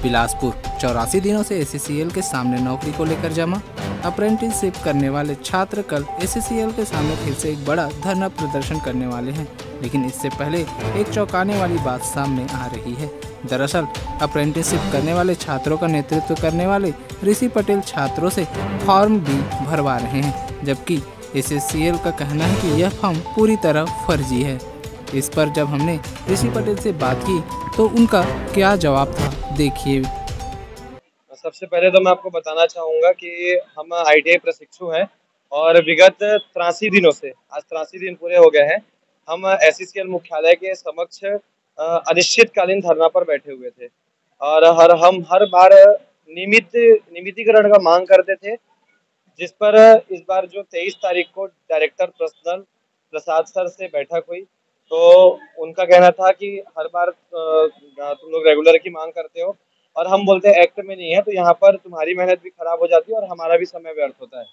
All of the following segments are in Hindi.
बिलासपुर 84 दिनों से एससीसीएल के सामने नौकरी को लेकर जमा अप्रेंटिसशिप करने वाले छात्र कल एससीसीएल के सामने फिर से एक बड़ा धरना प्रदर्शन करने वाले हैं। लेकिन इससे पहले एक चौंकाने वाली बात सामने आ रही है। दरअसल अप्रेंटिसशिप करने वाले छात्रों का नेतृत्व करने वाले ऋषि पटेल छात्रों से फॉर्म भी भरवा रहे हैं, जबकि एससीसीएल का कहना है कि यह फॉर्म पूरी तरह फर्जी है। इस पर जब हमने ऋषि पटेल से बात की तो उनका क्या जवाब था, देखिए। सबसे पहले तो मैं आपको बताना चाहूँगा कि हम ITI प्रशिक्षु हैं और विगत 83 दिनों से आज 83 दिन पूरे हो गए हैं। हम SCCL मुख्यालय के समक्ष अनिश्चितकालीन धरना पर बैठे हुए थे और हम हर बार नियमितीकरण का मांग करते थे, जिस पर इस बार जो 23 तारीख को डायरेक्टर पर्सनल प्रसाद सर से बैठक हुई तो उनका कहना था कि हर बार तुम लोग रेगुलर की मांग करते हो और हम बोलते हैं एक्ट में नहीं है, तो यहाँ पर तुम्हारी मेहनत भी खराब हो जाती है और हमारा भी समय व्यर्थ होता है।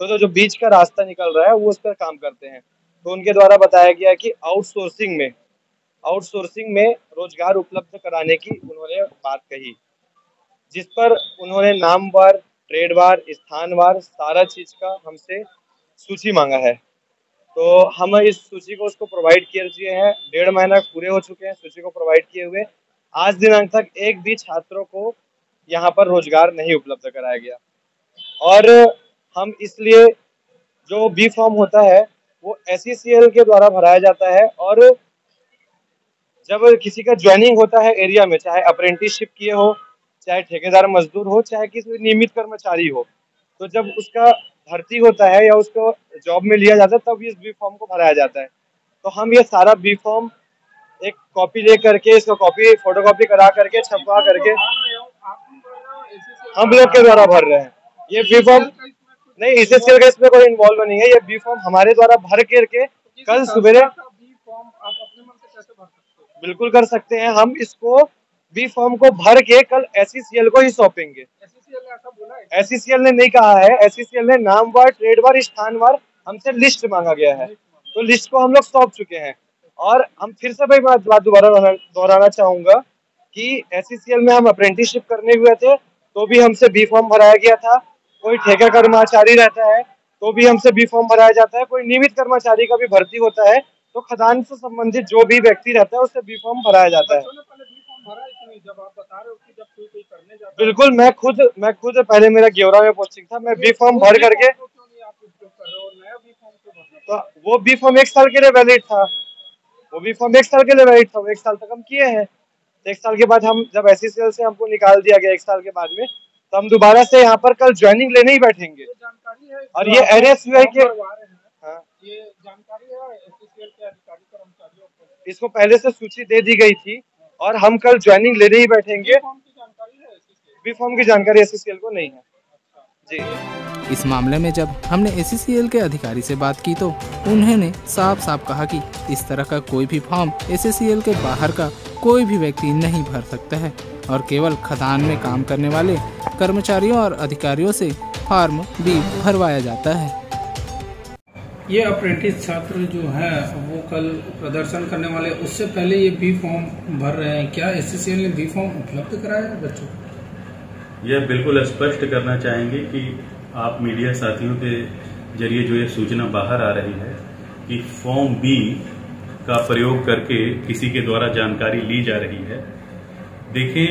तो जो बीच का रास्ता निकल रहा है वो उस पर काम करते हैं। तो उनके द्वारा बताया गया कि आउटसोर्सिंग में रोजगार उपलब्ध कराने की उन्होंने बात कही, जिस पर उन्होंने नामवार, ट्रेडवार, स्थानवार सारा चीज का हमसे सूची मांगा है। तो हम इस सूची को उसको प्रोवाइड किए हैं। 1.5 महीना पूरे हो चुके हैं सूची को प्रोवाइड किए हुए। आज दिनांक तक एक भी छात्रों को यहाँ पर रोजगार नहीं उपलब्ध कराया गया और हम इसलिए जो बी फॉर्म होता है वो SCCL के द्वारा भराया जाता है और जब किसी का ज्वाइनिंग होता है एरिया में, चाहे अप्रेंटिसशिप किए हो, चाहे ठेकेदार मजदूर हो, चाहे किसी नियमित कर्मचारी हो, तो जब उसका भर्ती होता है या उसको जॉब में लिया जाता है तब इस बी फॉर्म को भराया जाता है। तो हम ये सारा बी फॉर्म एक कॉपी ले करके, इसको कॉपी फोटोकॉपी करा करके छपवा करके हम लोग के द्वारा भर रहे हैं। ये बी फॉर्म नहीं, SCCL का इसमें कोई इन्वॉल्व नहीं है। ये बी फॉर्म हमारे द्वारा भर करके कल सवेरे बिल्कुल कर सकते हैं। हम इसको बी फॉर्म को भर के कल SCCL को ही सौंपेंगे। SCCL ने नहीं कहा है, SCCL ने नामवार, ट्रेडवार, स्थानवार हमसे लिस्ट मांगा गया है, तो लिस्ट को हम लोग सौंप चुके हैं। और हम फिर से भाई बात दोबारा दोहराना चाहूंगा कि SCCL में हम अप्रेंटिसशिप करने हुए थे तो भी हमसे बी फॉर्म भराया गया था। कोई ठेका कर्मचारी रहता है तो भी हमसे बी फॉर्म भराया जाता है। कोई नियमित कर्मचारी का भी भर्ती होता है तो खदान से संबंधित जो भी व्यक्ति रहता है उससे बी फॉर्म भराया जाता है। जब आप बता रहे हो कि जब कोई करने जाता है, बिल्कुल मैं खुद पहले मेरा गेवरा में पोस्टिंग था, मैं बी फॉर्म भर करके तो वो बी फॉर्म 1 साल के लिए वैलिड था। वो बी फॉर्म 1 साल के लिए वैलिड था, वो 1 साल तक हम किए हैं। 1 साल के बाद हम जब SCCL से हमको निकाल दिया गया 1 साल के बाद में, तो हम दोबारा से यहाँ पर कल ज्वाइनिंग लेने ही बैठेंगे। और ये NSUI के ये जानकारी है SCCL के अधिकारी कर्मचारियों को, इसको पहले से सूची दे दी गई थी और हम कल ज्वाइनिंग लेने ही बैठेंगे। बी फॉर्म की जानकारी SCCL को नहीं है जी। इस मामले में जब हमने SCCL के अधिकारी से बात की तो उन्होंने साफ साफ कहा कि इस तरह का कोई भी फॉर्म SCCL के बाहर का कोई भी व्यक्ति नहीं भर सकता है और केवल खदान में काम करने वाले कर्मचारियों और अधिकारियों से फॉर्म भी भरवाया जाता है। ये अप्रेंटिस छात्र जो है वो कल प्रदर्शन करने वाले, उससे पहले ये बी फॉर्म भर रहे हैं। क्या SCCL ने बी फॉर्म उपलब्ध कराया है बच्चों को? यह बिल्कुल स्पष्ट करना चाहेंगे कि आप मीडिया साथियों के जरिए जो ये सूचना बाहर आ रही है कि फॉर्म बी का प्रयोग करके किसी के द्वारा जानकारी ली जा रही है। देखें,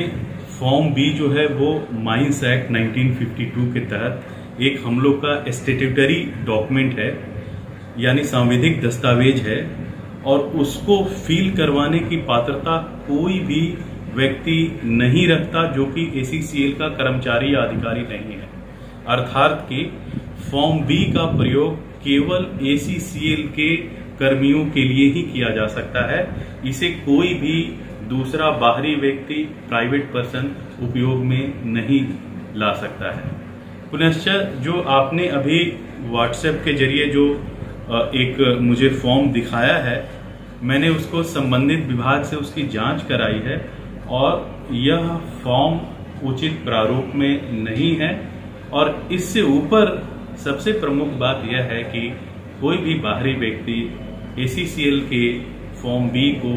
फॉर्म बी जो है वो माइंस एक्ट 1952 के तहत एक हम लोग का स्टेट्यूटरी डॉक्यूमेंट है, यानी संवैधानिक दस्तावेज है और उसको फिल करवाने की पात्रता कोई भी व्यक्ति नहीं रखता जो कि SCCL का कर्मचारी या अधिकारी नहीं है। अर्थात कि फॉर्म बी का प्रयोग केवल SCCL के कर्मियों के लिए ही किया जा सकता है। इसे कोई भी दूसरा बाहरी व्यक्ति, प्राइवेट पर्सन उपयोग में नहीं ला सकता है। पुनश्च जो आपने अभी WhatsApp के जरिए जो एक मुझे फॉर्म दिखाया है, मैंने उसको संबंधित विभाग से उसकी जांच कराई है और यह फॉर्म उचित प्रारूप में नहीं है। और इससे ऊपर सबसे प्रमुख बात यह है कि कोई भी बाहरी व्यक्ति SCCL के फॉर्म बी को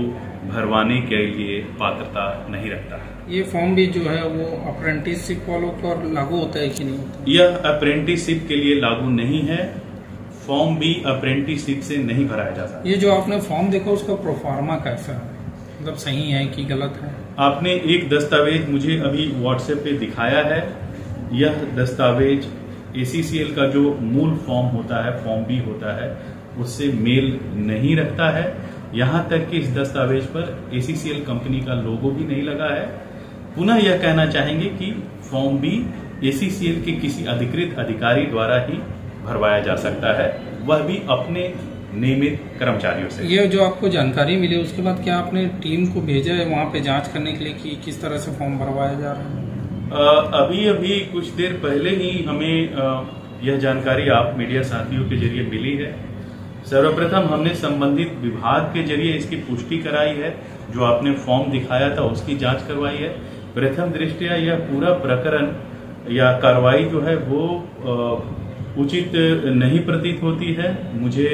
भरवाने के लिए पात्रता नहीं रखता। ये फॉर्म भी जो है वो अप्रेंटिसशिप वालों पर लागू होता है कि नहीं होता? यह अप्रेंटिसशिप के लिए लागू नहीं है। फॉर्म भी अप्रेंटिसशिप से नहीं भराया जा सकता। ये जो आपने फॉर्म देखा उसका प्रोफार्मा कैसा है, मतलब सही है कि गलत है? आपने एक दस्तावेज मुझे अभी व्हाट्सएप पे दिखाया है। यह दस्तावेज ACCL का जो मूल फॉर्म होता है, फॉर्म बी होता है, उससे मेल नहीं रखता है। यहां तक कि इस दस्तावेज पर ACCL कंपनी का लोगो भी नहीं लगा है। पुनः यह कहना चाहेंगे कि फॉर्म बी ACCL के किसी अधिकृत अधिकारी द्वारा ही भरवाया जा सकता है, वह भी अपने नियमित कर्मचारियों से। ये जो आपको जानकारी मिली उसके बाद क्या आपने टीम को भेजा है वहां पे जांच करने के लिए कि किस तरह से फॉर्म भरवाया जा रहा है? अभी कुछ देर पहले ही हमें यह जानकारी आप मीडिया साथियों के जरिए मिली है। सर्वप्रथम हमने संबंधित विभाग के जरिए इसकी पुष्टि कराई है। जो आपने फॉर्म दिखाया था उसकी जांच करवाई है। प्रथम दृष्टया यह पूरा प्रकरण या कार्रवाई जो है वो उचित नहीं प्रतीत होती है। मुझे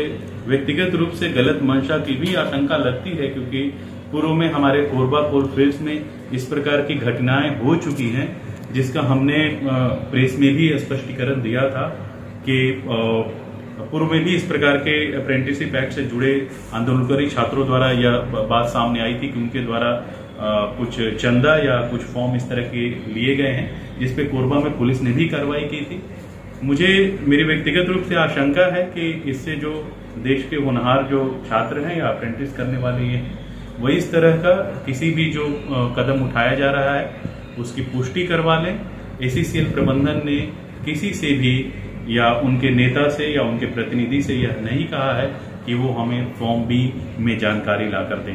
व्यक्तिगत रूप से गलत मंशा की भी आशंका लगती है, क्योंकि पूर्व में हमारे कोरबा कोलफील्ड्स में इस प्रकार की घटनाएं हो चुकी हैं, जिसका हमने प्रेस में भी स्पष्टीकरण दिया था कि पूर्व में भी इस प्रकार के अप्रेंटिसशिप एक्ट से जुड़े आंदोलनकारी छात्रों द्वारा यह बात सामने आई थी कि उनके द्वारा कुछ चंदा या कुछ फॉर्म इस तरह के लिए गए हैं, जिसपे कोरबा में पुलिस ने भी कार्रवाई की थी। मुझे मेरी व्यक्तिगत रूप से आशंका है कि इससे जो देश के होनहार जो छात्र हैं या अप्रेंटिस करने वाले हैं, वह इस तरह का किसी भी जो कदम उठाया जा रहा है उसकी पुष्टि करवा लें। ACCL प्रबंधन ने किसी से भी या उनके नेता से या उनके प्रतिनिधि से यह नहीं कहा है कि वो हमें फॉर्म बी में जानकारी ला कर दें,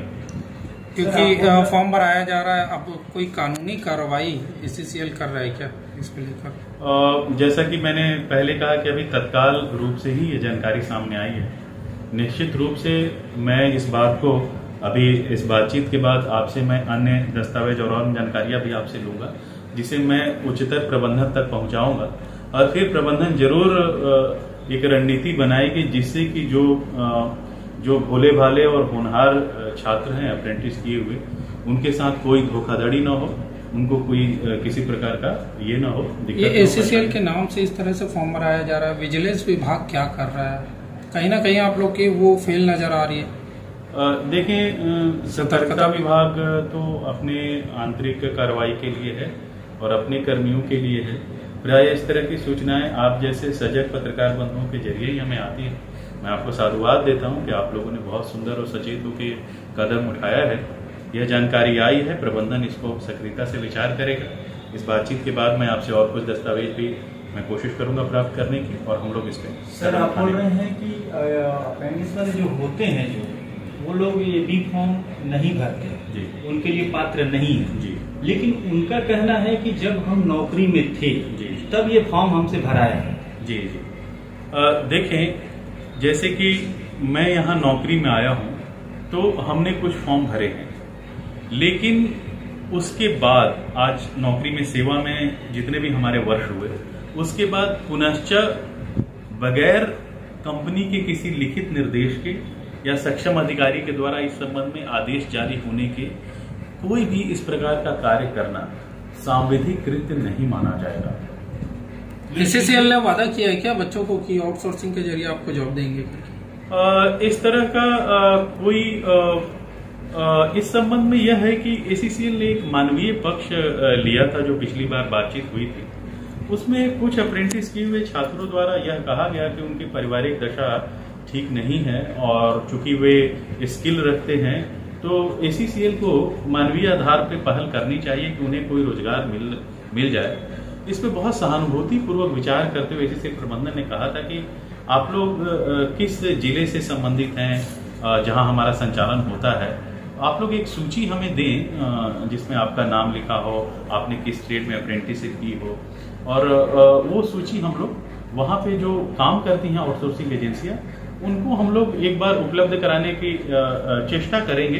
क्योंकि फॉर्म भराया जा रहा है। अब कोई कानूनी कार्रवाई ACCL कर रहा है क्या इसको लेकर? जैसा कि मैंने पहले कहा कि अभी तत्काल रूप से ही ये जानकारी सामने आई है। निश्चित रूप से मैं इस बात को अभी इस बातचीत के बाद आपसे मैं अन्य दस्तावेज और जानकारियां भी आपसे लूंगा, जिसे मैं उच्चतर प्रबंधन तक पहुंचाऊंगा और फिर प्रबंधन जरूर एक रणनीति बनाएगी जिससे कि जो भोले भाले और होनहार छात्र हैं अप्रेंटिस किए हुए, उनके साथ कोई धोखाधड़ी ना हो, उनको कोई किसी प्रकार का ये ना हो। ये ACCL के नाम से इस तरह से फॉर्म भराया जा रहा है, विजिलेंस विभाग क्या कर रहा है? कहीं ना कहीं आप लोग की वो फेल नजर आ रही है। देखें, सतर्कता विभाग तो अपने आंतरिक कार्रवाई के लिए है और अपने कर्मियों के लिए है। प्राय इस तरह की सूचनाएं आप जैसे सजग पत्रकार बंधुओं के जरिए ही हमें आती है। मैं आपको साधुवाद देता हूं कि आप लोगों ने बहुत सुंदर और सचेत होकर कदम उठाया है। यह जानकारी आई है, प्रबंधन इसको सक्रियता से विचार करेगा। इस बातचीत के बाद मैं आपसे और कुछ दस्तावेज भी मैं कोशिश करूंगा प्राप्त करने की, और हम लोग इस पे। सर, आप बोल रहे हैं कि अप्रेंटिस वाले जो होते हैं वो लोग ये बी फॉर्म नहीं भरते जी, उनके लिए पात्र नहीं है जी, लेकिन उनका कहना है कि जब हम नौकरी में थे जी, तब ये फॉर्म हमसे भराया है। जी जी। देखें, जैसे कि मैं यहाँ नौकरी में आया हूँ तो हमने कुछ फॉर्म भरे हैं, लेकिन उसके बाद आज नौकरी में सेवा में जितने भी हमारे वर्ष हुए, उसके बाद पुनश्च बगैर कंपनी के किसी लिखित निर्देश के या सक्षम अधिकारी के द्वारा इस संबंध में आदेश जारी होने के कोई भी इस प्रकार का कार्य करना सांविधिक कृत्य नहीं माना जाएगा। ACCL ने वादा किया है क्या बच्चों को कि आउटसोर्सिंग के जरिए आपको जॉब देंगे? इस तरह का कोई इस संबंध में यह है कि ACCL ने एक मानवीय पक्ष लिया था। जो पिछली बार बातचीत हुई थी उसमें कुछ अप्रेंटिस किए हुए छात्रों द्वारा यह कहा गया कि उनकी पारिवारिक दशा ठीक नहीं है और चूंकि वे स्किल रखते हैं तो ACCL को मानवीय आधार पर पहल करनी चाहिए कि उन्हें कोई रोजगार मिल जाए। इस पर बहुत सहानुभूति पूर्वक विचार करते हुए ACCL प्रबंधन ने कहा था कि आप लोग किस जिले से संबंधित हैं जहां हमारा संचालन होता है, आप लोग एक सूची हमें दें जिसमें आपका नाम लिखा हो, आपने किस ट्रेड में अप्रेंटिसशिप की हो, और वो सूची हम लोग वहाँ पे जो काम करती हैं आउटसोर्सिंग एजेंसियां, उनको हम लोग एक बार उपलब्ध कराने की चेष्टा करेंगे।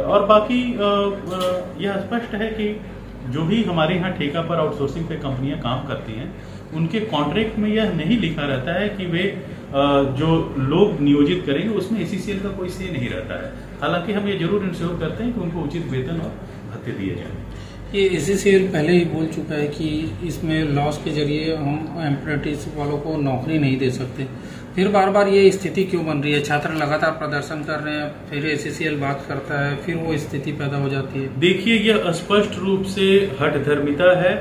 और बाकी यह स्पष्ट है कि जो भी हमारे यहाँ ठेका पर आउटसोर्सिंग पे कंपनियां काम करती हैं, उनके कॉन्ट्रैक्ट में यह नहीं लिखा रहता है कि वे जो लोग नियोजित करेंगे उसमें एसीसीएल का कोई से नहीं रहता है। हालांकि हम ये जरूर इंश्योर करते हैं कि उनको उचित वेतन और भत्ते दिए जाए। ये एसीसीएल पहले ही बोल चुका है कि इसमें लॉस के जरिए हम अप्रेंटिस वालों को नौकरी नहीं दे सकते, फिर बार बार ये स्थिति क्यों बन रही है? छात्र लगातार प्रदर्शन कर रहे हैं, फिर एसीसीएल बात करता है, फिर वो स्थिति पैदा हो जाती है। देखिए, यह स्पष्ट रूप से हठधर्मिता है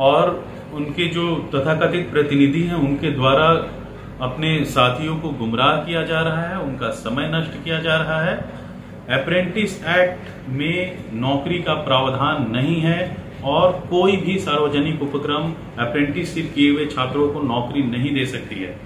और उनके जो तथाकथित प्रतिनिधि हैं उनके द्वारा अपने साथियों को गुमराह किया जा रहा है, उनका समय नष्ट किया जा रहा है। अप्रेंटिस एक्ट में नौकरी का प्रावधान नहीं है और कोई भी सार्वजनिक उपक्रम अप्रेंटिसशिप किए हुए छात्रों को नौकरी नहीं दे सकती है।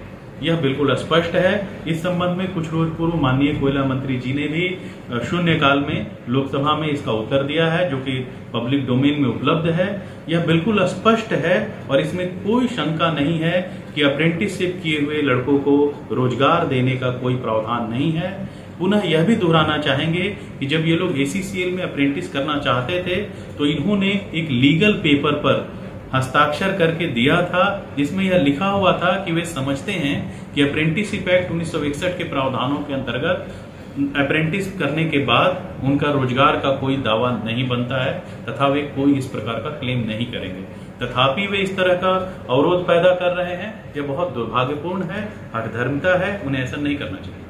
यह बिल्कुल स्पष्ट है। इस संबंध में कुछ रोज पूर्व माननीय कोयला मंत्री जी ने भी शून्यकाल में लोकसभा में इसका उत्तर दिया है, जो कि पब्लिक डोमेन में उपलब्ध है। यह बिल्कुल स्पष्ट है और इसमें कोई शंका नहीं है कि अप्रेंटिसशिप किए हुए लड़कों को रोजगार देने का कोई प्रावधान नहीं है। पुनः यह भी दोहराना चाहेंगे कि जब ये लोग एसीसीएल में अप्रेंटिस करना चाहते थे तो इन्होंने एक लीगल पेपर पर हस्ताक्षर करके दिया था, जिसमें यह लिखा हुआ था कि वे समझते हैं कि अप्रेंटिसशिप एक्ट 1961 के प्रावधानों के अंतर्गत अप्रेंटिस करने के बाद उनका रोजगार का कोई दावा नहीं बनता है तथा वे कोई इस प्रकार का क्लेम नहीं करेंगे। तथापि वे इस तरह का अवरोध पैदा कर रहे हैं। यह बहुत दुर्भाग्यपूर्ण है, हठधर्मिता है, उन्हें ऐसा नहीं करना चाहिए।